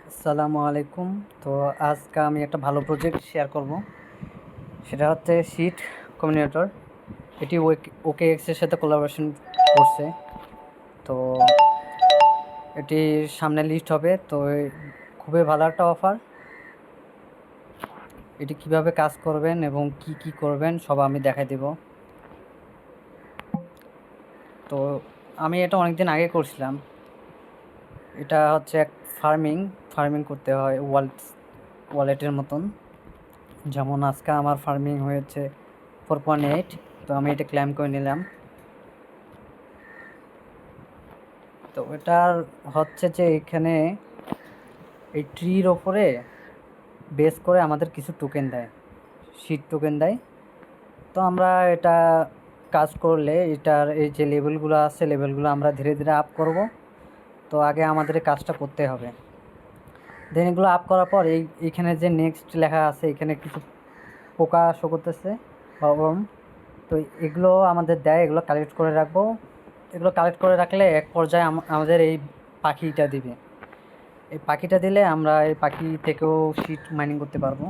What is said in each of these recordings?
আসসালামু আলাইকুম। তো আজকে আমি একটা ভালো প্রজেক্ট শেয়ার করব। সেটা হচ্ছে শিট কমিউনিকেটর। এটি ওকে এক্সের সাথে কোলাবোরেশন করছে। তো এটি সামনে লিস্ট হবে। তো খুবই ভালো একটা অফার। এটি কিভাবে কাজ করবেন এবং কি কি করবেন সব আমি দেখাই দেব। তো আমি এটা অনেকদিন আগে করছিলাম। এটা হচ্ছে এক ফার্মিং করতে হয় ওয়ালেটের মতন। যেমন আজকে আমার ফার্মিং হয়েছে 4.8। তো আমি এটা ক্লেম করে নিলাম। তো এটার হচ্ছে যে এখানে এই ট্রির ওপরে বেস করে আমাদের কিছু টোকেন দেয়, শিট টোকেন দেয়। তো আমরা এটা কাজ করলে এটার এই যে লেভেলগুলো আছে লেভেলগুলো আমরা ধীরে ধীরে আপ করব। তো আগে আমাদের এই কাজটা করতে হবে। দেন এগুলো আপ করার পর এইখানে যে নেক্সট লেখা আছে এখানে কিছু পোকা শো করতেছে বা ওর্ম। তো এগুলো আমাদের দেয়, এগুলো কালেক্ট করে রাখবো। এগুলো কালেক্ট করে রাখলে এক পর্যায়ে আমাদের এই পাখিটা দিবে। এই পাখিটা দিলে আমরা এই পাখি থেকেও শিট মাইনিং করতে পারবো।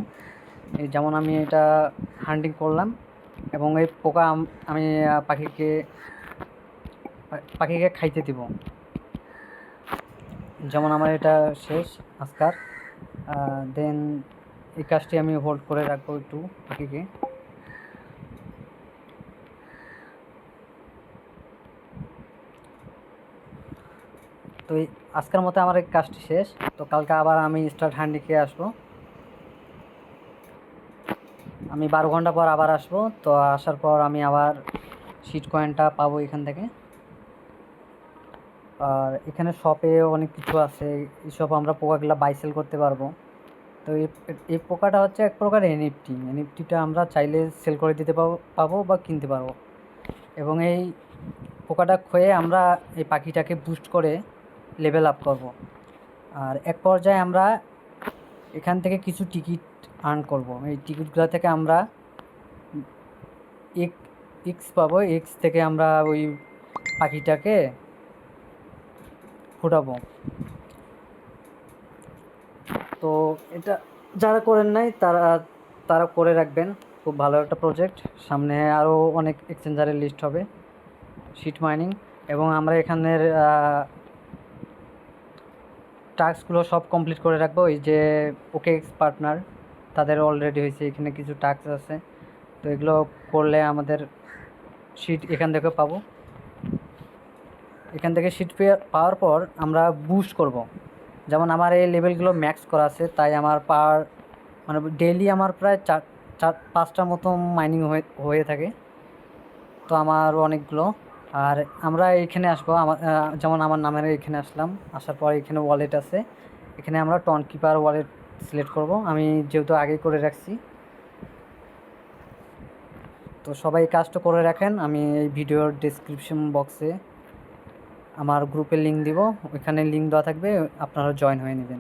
এই যেমন আমি এটা হান্টিং করলাম এবং এই পোকা আমি পাখিকে খাইতে দিব। যেমন আমার এটা শেষ আজকার। দেন এই কাজটি আমি হোল্ড করে রাখবো একটু পাখিকে। তো এই আজকের মতো আমার এই কাজটি শেষ। তো কালকে আবার আমি স্টার্ট হান্ডিংয়ে আসবো। আমি 12 ঘন্টা পর আবার আসবো। তো আসার পর আমি আবার শিট কয়েনটা পাবো এখান থেকে। আর এখানে শপে অনেক কিছু আছে, এইসব আমরা পোকাগুলো বাই সেল করতে পারবো। তো এই পোকাটা হচ্ছে এক প্রকার এনএফটিটা আমরা চাইলে সেল করে দিতে পাবো বা কিনতে পারবো। এবং এই পোকাটা খেয়ে আমরা এই পাখিটাকে বুস্ট করে লেভেল আপ করব। আর এক পর্যায়ে আমরা এখান থেকে কিছু টিকিট আর্ন করব। এই টিকিটগুলো থেকে আমরা এক্স পাবো। এক্স থেকে আমরা ওই পাখিটাকে ফোটাবো। তো এটা যারা করেন নাই তারা তারা করে রাখবেন। খুব ভালো একটা প্রজেক্ট। সামনে আরও অনেক এক্সচেঞ্জারের লিস্ট হবে শিট মাইনিং। এবং আমরা এখানের টাস্কগুলো সব কমপ্লিট করে রাখবো। এই যে ওকে এক্স পার্টনার তাদের অলরেডি হয়েছে, এখানে কিছু টাস্ক আছে। তো এগুলো করলে আমাদের শিট এখান থেকে পাবো। এখান থেকে শিট পাওয়ার পর আমরা বুস্ট করব। যেমন আমার এই লেভেলগুলো ম্যাক্স করা আছে, তাই আমার মানে ডেইলি আমার প্রায় 4-5টা মতো মাইনিং হয়ে থাকে। তো আমার অনেকগুলো। আর আমরা এইখানে আসবো, যেমন আমার নামের এখানে আসলাম। আসার পর এখানে ওয়ালেট আছে, এখানে আমরা টন কিপার ওয়ালেট সিলেক্ট করব। আমি যেহেতু আগেই করে রাখছি। তো সবাই এই কাজটা করে রাখেন। আমি এই ভিডিওর ডেসক্রিপশন বক্সে আমার গ্রুপের লিঙ্ক দিব, ওইখানে লিঙ্ক দেওয়া থাকবে, আপনারা জয়েন হয়ে নেবেন।